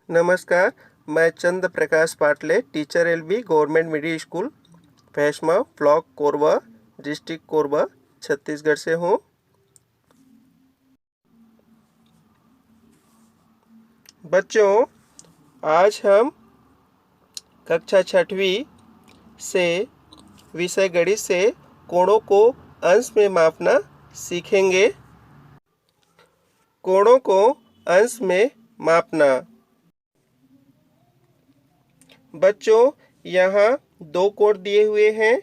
नमस्कार, मैं Chand Prakash Patle, teacher LB government middle school Bhainsma block Korba, district Korba, Chhattisgarh से हूँ। बच्चों, आज हम कक्षा 6वीं से विषय गणित से कोणों को अंश में मापना सीखेंगे। कोणों को अंश में मापना। बच्चों, यहाँ दो कोण दिए हुए हैं,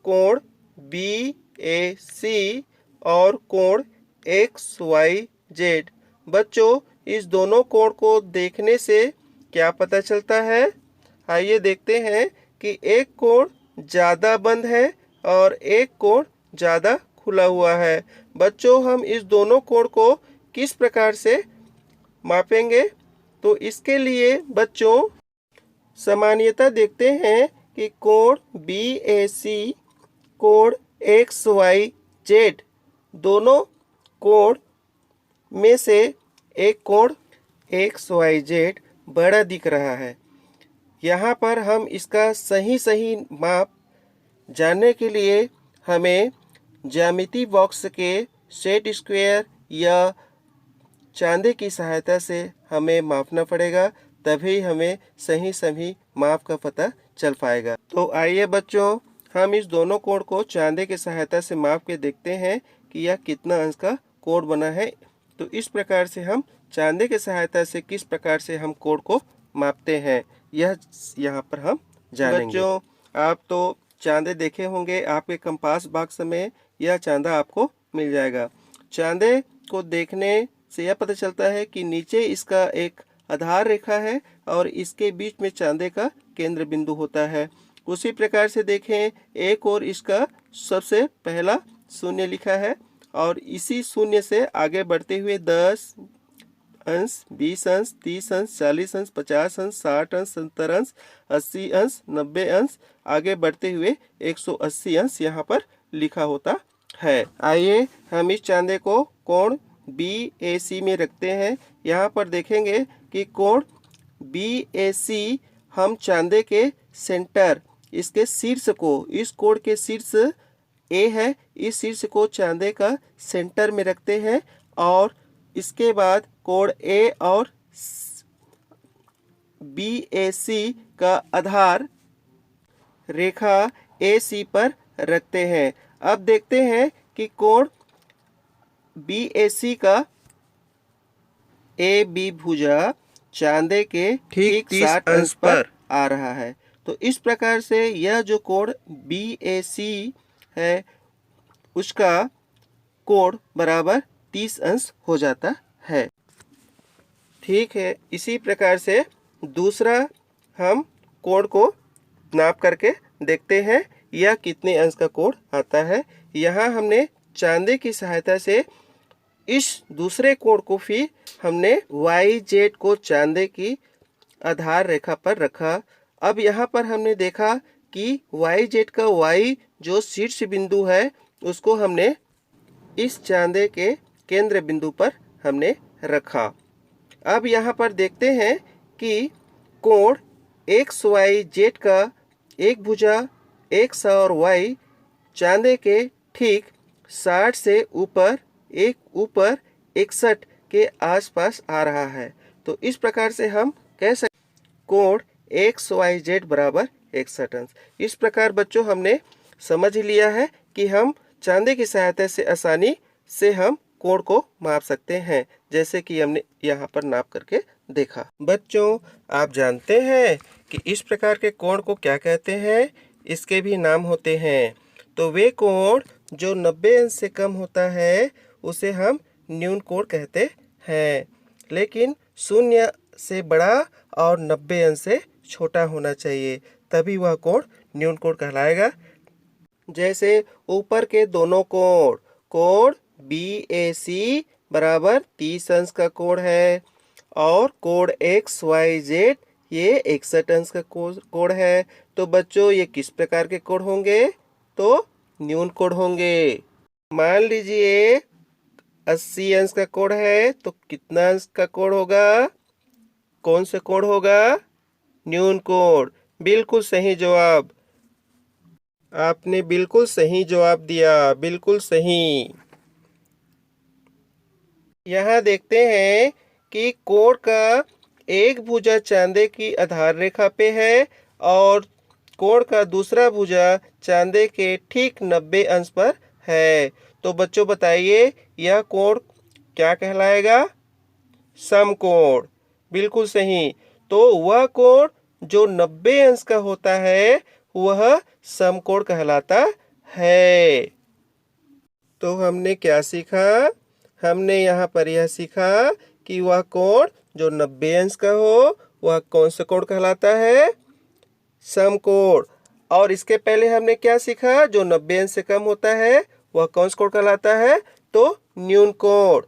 कोण BAC और कोण XYZ। बच्चों, इस दोनों कोण को देखने से क्या पता चलता है? आइए देखते हैं कि एक कोण ज़्यादा बंद है और एक कोण ज़्यादा खुला हुआ है। बच्चों, हम इस दोनों कोण को किस प्रकार से मापेंगे? तो इसके लिए बच्चों सामान्यता देखते हैं कि कोण BAC, कोण XYZ, दोनों कोण में से एक कोण XYZ बड़ा दिख रहा है। यहाँ पर हम इसका सही माप जानने के लिए हमें ज्यामिति बॉक्स के सेट स्क्वायर या चांदे की सहायता से हमें मापना पड़ेगा, तभी हमें सही माप का पता चल पाएगा। तो आइए बच्चों, हम इस दोनों कोण को चांदे की सहायता से माप के देखते हैं कि यह कितना अंश का कोण बना है। तो इस प्रकार से हम चांदे की सहायता से किस प्रकार से हम कोण को मापते हैं, यह यहाँ पर हम जानेंगे। बच्चों, आप तो चांदे देखे होंगे, आपके कंपास बॉक्स में यह चांदा आपको मिल जाएगा। चांदे को देखने से यह पता चलता है कि नीचे इसका एक आधार रेखा है और इसके बीच में चांदे का केंद्र बिंदु होता है। उसी प्रकार से देखें, एक और इसका सबसे पहला शून्य लिखा है और इसी शून्य से आगे बढ़ते हुए 10 अंश, 20 अंश, 30 अंश, 40 अंश, 50 अंश, 60 अंश, 70 अंश, 80 अंश, 90 अंश, आगे बढ़ते हुए 180 अंश यहाँ पर लिखा होता है। आइए हम इस चांदे को कोण BAC में रखते हैं। यहाँ पर देखेंगे कि कोण BAC हम चांदे के सेंटर, इसके शीर्ष को, इस कोण के शीर्ष A है, इस शीर्ष को चांदे का सेंटर में रखते हैं और इसके बाद कोण A और BAC का आधार रेखा AC पर रखते हैं। अब देखते हैं कि कोण BAC का AB भुजा चांदे के ठीक 60 अंश पर आ रहा है। तो इस प्रकार से यह जो कोण BAC है उसका कोण बराबर 30 अंश हो जाता है। ठीक है, इसी प्रकार से दूसरा हम कोण को नाप करके देखते हैं यह कितने अंश का कोण आता है। यहाँ हमने चांदे की सहायता से इस दूसरे कोण को फिर हमने YZ को चांदे की आधार रेखा पर रखा। अब यहाँ पर हमने देखा कि YZ का Y जो शीर्ष बिंदु है उसको हमने इस चांदे के केंद्र बिंदु पर हमने रखा। अब यहाँ पर देखते हैं कि कोण XYZ का एक भुजा X और Y चांदे के ठीक 60 से ऊपर 61 के आसपास आ रहा है। तो इस प्रकार से हम कह सकते कोण XYZ बराबर 61 अंश। इस प्रकार बच्चों हमने समझ लिया है कि हम चांदे की सहायता से आसानी से हम कोण को माप सकते हैं, जैसे कि हमने यहाँ पर नाप करके देखा। बच्चों, आप जानते हैं कि इस प्रकार के कोण को क्या कहते हैं? इसके भी नाम होते हैं। तो वे कोण जो 90 अंश से कम होता है उसे हम न्यून कोण कहते हैं, लेकिन 0 से बड़ा और 90 अंश से छोटा होना चाहिए, तभी वह कोण न्यून कोण कहलाएगा। जैसे ऊपर के दोनों कोण, कोण BAC बराबर 30 अंश का कोण है और कोण XYZ ये 61 अंश का कोण है। तो बच्चों, ये किस प्रकार के कोण होंगे? तो न्यून कोण होंगे। मान लीजिए 80 अंश का कोण है तो कितना अंश का कोण होगा? कौन सा कोण होगा? न्यून कोण। बिल्कुल सही जवाब। आपने बिल्कुल सही जवाब दिया, बिल्कुल सही। यहाँ देखते हैं कि कोण का एक भुजा चांदे की आधार रेखा पे है और कोण का दूसरा भुजा चांदे के ठीक 90 अंश पर है। तो बच्चों बताइए यह कोण क्या कहलाएगा? समकोण। बिल्कुल सही। तो वह कोण जो 90 अंश का होता है वह समकोण कहलाता है। तो हमने क्या सीखा? हमने यहाँ पर यह सीखा कि वह कोण जो 90 अंश का हो वह कौन सा कोण कहलाता है? समकोण। और इसके पहले हमने क्या सीखा? जो 90 अंश से कम होता है वह कौन सा कोण कहलाता है? तो न्यून कोण।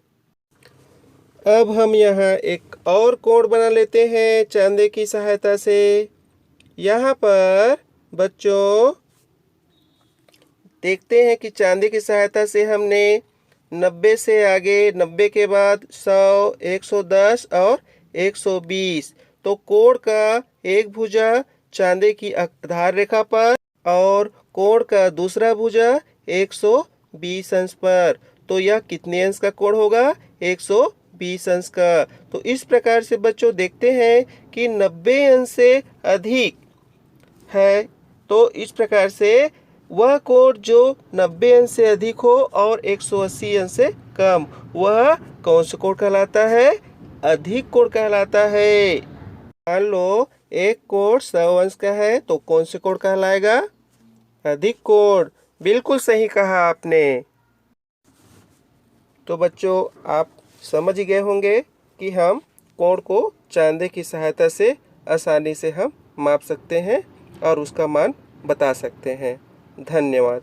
अब हम यहाँ एक और कोण बना लेते हैं चांदे की सहायता से। यहाँ पर बच्चों देखते हैं कि चांदी की सहायता से हमने 90 से आगे, 90 के बाद 100, 110 और 120। तो कोण का एक भुजा चांदी की आधार रेखा पर और कोण का दूसरा भुजा 120 अंश पर। तो यह कितने अंश का कोण होगा? 120 अंश का। तो इस प्रकार से बच्चों देखते हैं कि 90 अंश से अधिक है तो इस प्रकार से वह कोण जो 90 अंश से अधिक हो और 180 अंश से कम, वह कौन सा कोण कहलाता है? अधिक कोण कहलाता है। मान लो एक कोण 100 अंश का है तो कौन से कोण कहलाएगा? अधिक कोण। बिल्कुल सही कहा आपने। तो बच्चों आप समझ गए होंगे कि हम कोण को चांदे की सहायता से आसानी से हम माप सकते हैं और उसका मान बता सकते हैं। धन्यवाद।